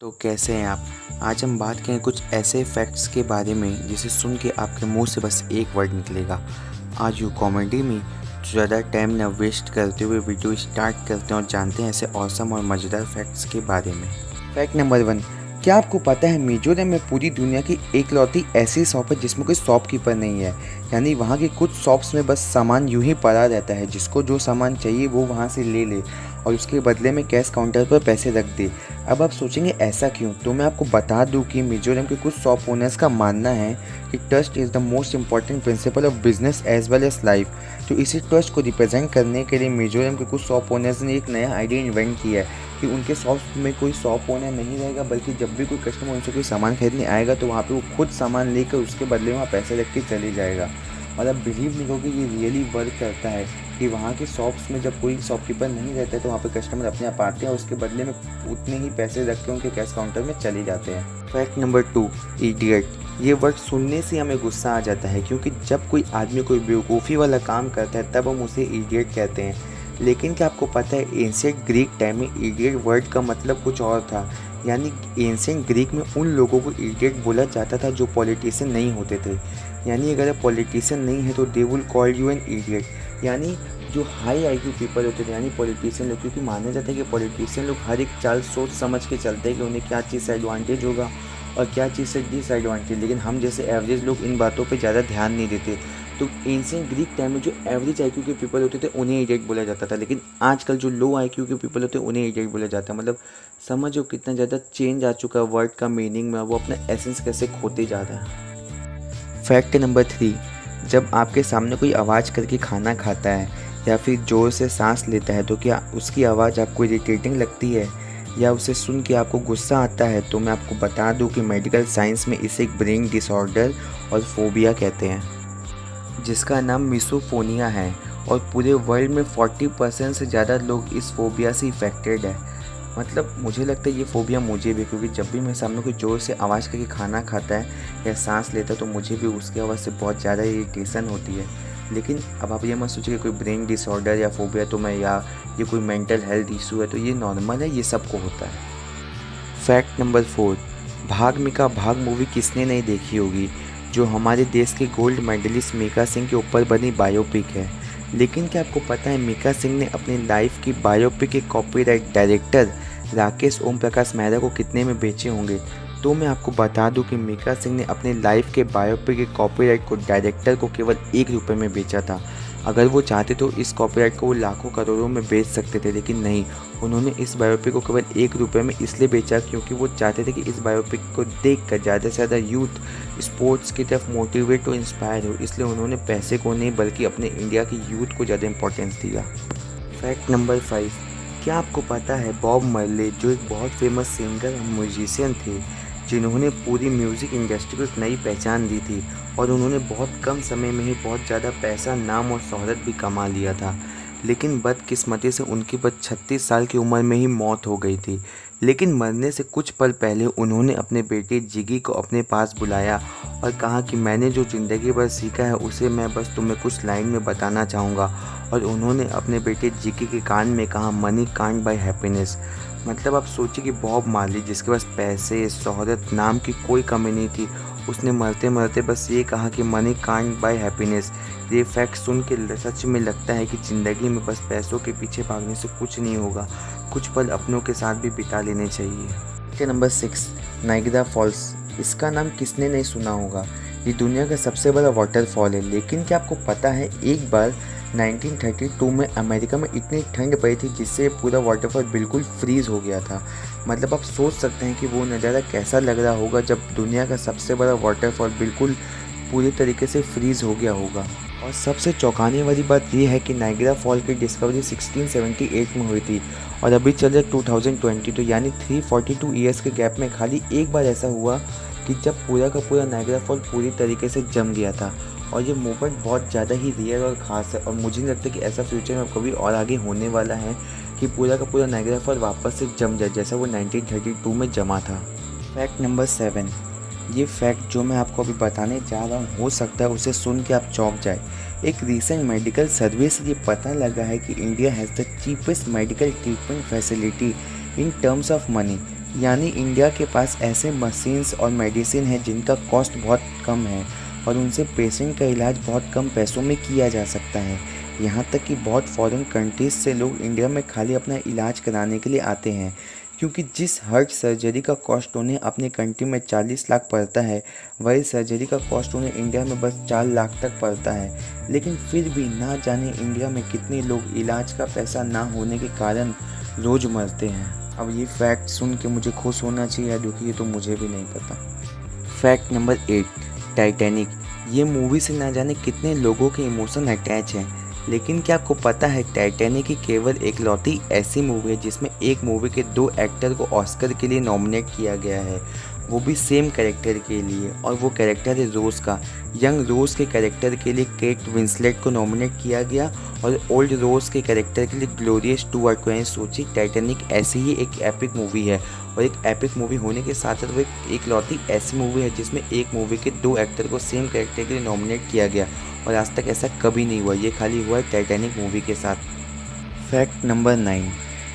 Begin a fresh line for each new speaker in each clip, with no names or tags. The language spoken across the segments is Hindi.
तो कैसे हैं आप। आज हम बात करें कुछ ऐसे फैक्ट्स के बारे में जिसे सुन के आपके मुंह से बस एक वर्ड निकलेगा, आज यू कॉमेडी में। तो ज़्यादा टाइम न वेस्ट करते हुए वीडियो स्टार्ट करते हैं और जानते हैं ऐसे औसम और मज़ेदार फैक्ट्स के बारे में। फैक्ट नंबर 1, क्या आपको पता है मिजोरम में पूरी दुनिया की एकलौती ऐसी शॉप है जिसमें कोई शॉपकीपर नहीं है। यानी वहाँ की कुछ शॉप्स में बस सामान यूं ही पड़ा रहता है, जिसको जो सामान चाहिए वो वहाँ से ले ले और उसके बदले में कैश काउंटर पर पैसे रख दे। अब आप सोचेंगे ऐसा क्यों, तो मैं आपको बता दूं कि मिजोरम के कुछ शॉप ओनर्स का मानना है कि trust is the most important principle of business as well as life. तो इसी ट्रस्ट को रिप्रेजेंट करने के लिए मिजोरम के कुछ शॉप ओनर्स ने एक नया आइडिया इन्वेंट किया है कि उनके शॉप में कोई शॉप ओनर नहीं रहेगा, बल्कि जब भी कोई कस्टमर उनसे कोई सामान खरीदने आएगा तो वहाँ पे वो खुद सामान लेकर उसके बदले वहाँ पैसे रख के चले जाएगा। और आप बिलीव नहीं करोगे, ये रियली वर्क करता है कि वहाँ के शॉप्स में जब कोई शॉपकीपर नहीं रहता है तो वहाँ पे कस्टमर अपने आप आते हैं और उसके बदले में उतने ही पैसे रख के उनके कैश काउंटर में चले जाते हैं। Fact number 2, idiot. ये वर्ड सुनने से हमें गुस्सा आ जाता है, क्योंकि जब कोई आदमी कोई बेवकूफ़ी वाला काम करता है तब हम उसे इडियट कहते हैं। लेकिन क्या आपको पता है एंशिएंट ग्रीक टाइम में इडियट वर्ड का मतलब कुछ और था। यानी एंशिएंट ग्रीक में उन लोगों को इडियट बोला जाता था जो पॉलिटिशियन नहीं होते थे। यानी अगर आप पॉलिटिशियन नहीं है तो they will call you an idiot. यानी जो हाई आईक्यू पीपल होते थे, यानी पॉलिटिशियन लोग, क्योंकि माना जाता है कि पॉलिटिशियन लोग हर एक चाल सोच समझ के चलते हैं कि उन्हें क्या चीज़ से एडवांटेज होगा और क्या चीज़ से डिसएडवांटेज। लेकिन हम जैसे एवरेज लोग इन बातों पे ज़्यादा ध्यान नहीं देते। तो एंशिएंट ग्रीक टाइम में जो एवरेज आईक्यू के पीपल होते थे उन्हें इडियट बोला जाता था, लेकिन आजकल जो लो आईक्यू के पीपल होते हैं उन्हें इडियट बोला जाता है। मतलब समझो कितना ज़्यादा चेंज आ चुका है वर्ड का मीनिंग में, वो अपना एसेंस कैसे खोते जा रहा है। फैक्ट नंबर 3, जब आपके सामने कोई आवाज़ करके खाना खाता है या फिर ज़ोर से सांस लेता है तो क्या उसकी आवाज़ आपको इरिटेटिंग लगती है या उसे सुन के आपको गुस्सा आता है? तो मैं आपको बता दूं कि मेडिकल साइंस में इसे एक ब्रेन डिसऑर्डर और फोबिया कहते हैं, जिसका नाम मिसोफोनिया है। और पूरे वर्ल्ड में 40% से ज़्यादा लोग इस फोबिया से इफ़ेक्टेड है। मतलब मुझे लगता है ये फ़ोबिया मुझे भी, क्योंकि जब भी मेरे सामने कोई ज़ोर से आवाज़ करके खाना खाता है या सांस लेता है तो मुझे भी उसकी आवाज़ से बहुत ज़्यादा इरिटेशन होती है। लेकिन अब आप ये मत सोचिए कि कोई ब्रेन डिसऑर्डर या फोबिया तो मैं, या ये कोई मेंटल हेल्थ इशू है, तो ये नॉर्मल है, ये सबको होता है। फैक्ट नंबर 4, भाग मिल्खा भाग मूवी किसने नहीं देखी होगी, जो हमारे देश के गोल्ड मेडलिस्ट मिल्खा सिंह के ऊपर बनी बायोपिक है। लेकिन क्या आपको पता है मिल्खा सिंह ने अपनी लाइफ की बायोपिक के कॉपीराइट डायरेक्टर राकेश ओम प्रकाश मेहरा को कितने में बेचे होंगे? तो मैं आपको बता दूं कि मिल्खा सिंह ने अपने लाइफ के बायोपिक के कॉपीराइट को डायरेक्टर को केवल ₹1 में बेचा था। अगर वो चाहते तो इस कॉपीराइट को वो लाखों करोड़ों में बेच सकते थे, लेकिन नहीं, उन्होंने इस बायोपिक को केवल ₹1 में इसलिए बेचा क्योंकि वो चाहते थे कि इस बायोपिक को देखकर ज़्यादा से ज़्यादा यूथ स्पोर्ट्स की तरफ मोटिवेट और इंस्पायर हो। इसलिए उन्होंने पैसे को नहीं बल्कि अपने इंडिया की यूथ को ज़्यादा इंपॉर्टेंस दिया। फैक्ट नंबर 5, क्या आपको पता है बॉब मार्ले जो एक बहुत फेमस सिंगर और म्यूजिशियन थे, जिन्होंने पूरी म्यूज़िक इंडस्ट्री को एक नई पहचान दी थी और उन्होंने बहुत कम समय में ही बहुत ज़्यादा पैसा, नाम और शोहरत भी कमा लिया था। लेकिन बदकिस्मती से उनकी बस 36 साल की उम्र में ही मौत हो गई थी। लेकिन मरने से कुछ पल पहले उन्होंने अपने बेटे जिगी को अपने पास बुलाया और कहा कि मैंने जो ज़िंदगी भर सीखा है उसे मैं बस तुम्हें कुछ लाइन में बताना चाहूँगा। और उन्होंने अपने बेटे जिगी के कान में कहा, मनी कांट बाय हैप्पीनेस। मतलब आप सोचिए कि बॉब मार्ली, जिसके पास पैसे, शोहरत, नाम की कोई कमी नहीं थी, उसने मरते मरते बस ये कहा कि मनी कांट बाय हैप्पीनेस। ये फैक्ट सुन के सच में लगता है कि ज़िंदगी में बस पैसों के पीछे भागने से कुछ नहीं होगा, कुछ पल अपनों के साथ भी बिता लेने चाहिए। Number 6, Niagara false. इसका नाम किसने नहीं सुना होगा। ये दुनिया का सबसे बड़ा वाटरफॉल है। लेकिन क्या आपको पता है एक बार 1932 में अमेरिका में इतनी ठंड पड़ी थी जिससे पूरा वाटरफॉल बिल्कुल फ्रीज़ हो गया था। मतलब आप सोच सकते हैं कि वो नज़ारा कैसा लग रहा होगा जब दुनिया का सबसे बड़ा वाटरफॉल बिल्कुल पूरी तरीके से फ्रीज़ हो गया होगा। और सबसे चौंकाने वाली बात यह है कि नायग्रा फॉल की डिस्कवरी 1678 में हुई थी और अभी चल रहा 2020, तो यानी 342 ईयर्स के गैप में खाली एक बार ऐसा हुआ कि जब पूरा का पूरा नायग्रा फॉल पूरी तरीके से जम गया था। और ये मूवमेंट बहुत ज़्यादा ही रियल और ख़ास है और मुझे नहीं लगता कि ऐसा फ्यूचर में कभी और आगे होने वाला है कि पूरा का पूरा नायग्रा फॉल वापस से जम जाए जैसा वो 1932 में जमा था। फैक्ट नंबर 7, ये फैक्ट जो मैं आपको अभी बताने जा रहा हूँ हो सकता है उसे सुन के आप चौंक जाए। एक रीसेंट मेडिकल सर्वे से ये पता लगा है कि India has the cheapest medical treatment facility in terms of money. यानी इंडिया के पास ऐसे मशीन्स और मेडिसिन हैं जिनका कॉस्ट बहुत कम है और उनसे पेशेंट का इलाज बहुत कम पैसों में किया जा सकता है। यहाँ तक कि बहुत फॉरेन कंट्रीज़ से लोग इंडिया में खाली अपना इलाज कराने के लिए आते हैं, क्योंकि जिस हार्ट सर्जरी का कॉस्ट उन्हें अपनी कंट्री में 40 लाख पड़ता है, वही सर्जरी का कॉस्ट उन्हें इंडिया में बस 4 लाख तक पड़ता है। लेकिन फिर भी ना जाने इंडिया में कितने लोग इलाज का पैसा ना होने के कारण रोज़ मरते हैं। अब ये फैक्ट सुन के मुझे खुश होना चाहिए या दुखी, ये तो मुझे भी नहीं पता। Fact number 8, Titanic. ये मूवी से ना जाने कितने लोगों के इमोशन अटैच हैं, लेकिन क्या आपको पता है टाइटैनिक की केवल एकलौती ऐसी मूवी है जिसमें एक मूवी के 2 एक्टर को ऑस्कर के लिए नॉमिनेट किया गया है, वो भी सेम कैरेक्टर के लिए, और वो कैरेक्टर है रोज़ का। यंग रोज़ के कैरेक्टर के लिए केट विंसलेट को नॉमिनेट किया गया और ओल्ड रोज़ के कैरेक्टर के लिए ग्लोरिया स्टुअर्ट को। सोची टाइटैनिक ऐसी ही एक एपिक मूवी है, और एक एपिक मूवी होने के साथ साथ वो एक इकलौती ऐसी मूवी है जिसमें एक मूवी के 2 एक्टर को सेम कैरेक्टर के लिए नॉमिनेट किया गया, और आज तक ऐसा कभी नहीं हुआ। ये खाली हुआ है टाइटैनिक मूवी के साथ। फैक्ट नंबर 9,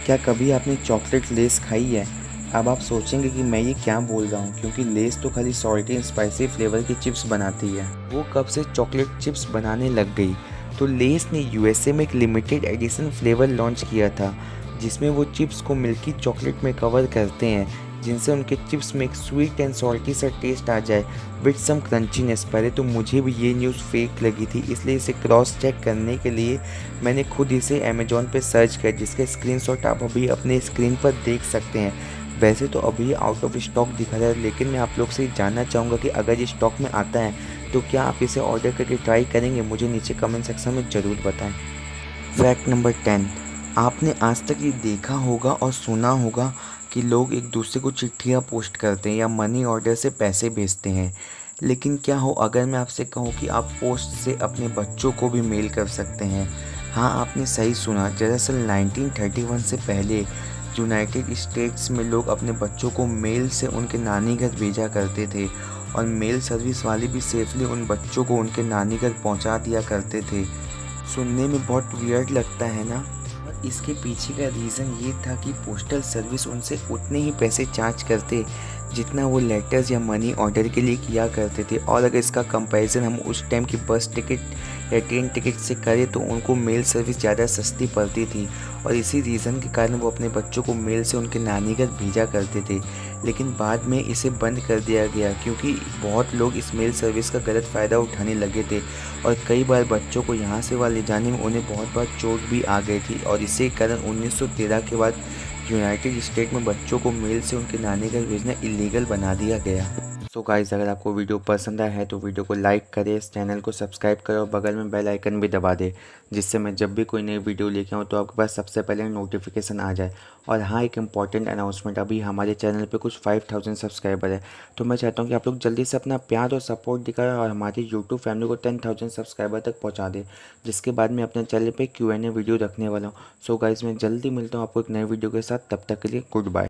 क्या कभी आपने चॉकलेट लेस खाई है? अब आप सोचेंगे कि मैं ये क्या बोल रहा हूँ, क्योंकि लेस तो खाली सॉल्टी एंड स्पाइसी फ्लेवर की चिप्स बनाती है। वो कब से चॉकलेट चिप्स बनाने लग गई? तो लेस ने यूएसए में एक लिमिटेड एडिशन फ्लेवर लॉन्च किया था, जिसमें वो चिप्स को मिल्की चॉकलेट में कवर करते हैं, जिनसे उनके चिप्स में एक स्वीट एंड सॉल्टी सा टेस्ट आ जाए विद सम क्रंचीनेस। पहले तो मुझे भी ये न्यूज़ फेक लगी थी, इसलिए इसे क्रॉस चेक करने के लिए मैंने खुद इसे अमेजोन पे सर्च किया, जिसके स्क्रीनशॉट आप अभी अपने स्क्रीन पर देख सकते हैं। वैसे तो अभी आउट ऑफ स्टॉक दिखा रहा है, लेकिन मैं आप लोग से जानना चाहूँगा कि अगर ये स्टॉक में आता है तो क्या आप इसे ऑर्डर करके ट्राई करेंगे? मुझे नीचे कमेंट सेक्शन में ज़रूर बताएं। फैक्ट नंबर 10, आपने आज तक ये देखा होगा और सुना होगा कि लोग एक दूसरे को चिट्ठियाँ पोस्ट करते हैं या मनी ऑर्डर से पैसे भेजते हैं, लेकिन क्या हो अगर मैं आपसे कहूँ कि आप पोस्ट से अपने बच्चों को भी मेल कर सकते हैं? हाँ, आपने सही सुना। दरअसल 1931 से पहले यूनाइटेड स्टेट्स में लोग अपने बच्चों को मेल से उनके नानी घर भेजा करते थे, और मेल सर्विस वाले भी सेफली उन बच्चों को उनके नानी घर पहुंचा दिया करते थे। सुनने में बहुत वियर्ड लगता है ना? और इसके पीछे का रीज़न ये था कि पोस्टल सर्विस उनसे उतने ही पैसे चार्ज करते जितना वो लेटर्स या मनी ऑर्डर के लिए किया करते थे। और अगर इसका कंपैरिजन हम उस टाइम की बस टिकट या ट्रेन टिकट से करें तो उनको मेल सर्विस ज़्यादा सस्ती पड़ती थी, और इसी रीज़न के कारण वो अपने बच्चों को मेल से उनके नानी घर भेजा करते थे। लेकिन बाद में इसे बंद कर दिया गया, क्योंकि बहुत लोग इस मेल सर्विस का गलत फ़ायदा उठाने लगे थे, और कई बार बच्चों को यहाँ से वहाँ ले जाने में उन्हें बहुत बार चोट भी आ गई थी। और इसी कारण 1913 के बाद यूनाइटेड स्टेट में बच्चों को मेल से उनके नानी घर भेजना इलीगल बना दिया गया। सो गाइस, अगर आपको वीडियो पसंद आया है तो वीडियो को लाइक करें, इस चैनल को सब्सक्राइब करें और बगल में बेल आइकन भी दबा दें, जिससे मैं जब भी कोई नई वीडियो लेके आऊँ तो आपके पास सबसे पहले नोटिफिकेशन आ जाए। और हाँ, एक इम्पॉर्टेंट अनाउंसमेंट, अभी हमारे चैनल पे कुछ 5000 सब्सक्राइबर है, तो मैं चाहता हूँ कि आप लोग जल्दी से अपना प्यार और सपोर्ट दिखाएं और हमारे यूट्यूब फैमिली को 10,000 सब्सक्राइबर तक पहुँचा दें, जिसके बाद मैं अपने चैनल पर Q&A वीडियो रखने वाला हूँ। सो गाइस, मैं जल्दी मिलता हूँ आपको एक नए वीडियो के साथ, तब तक के लिए गुड बाय।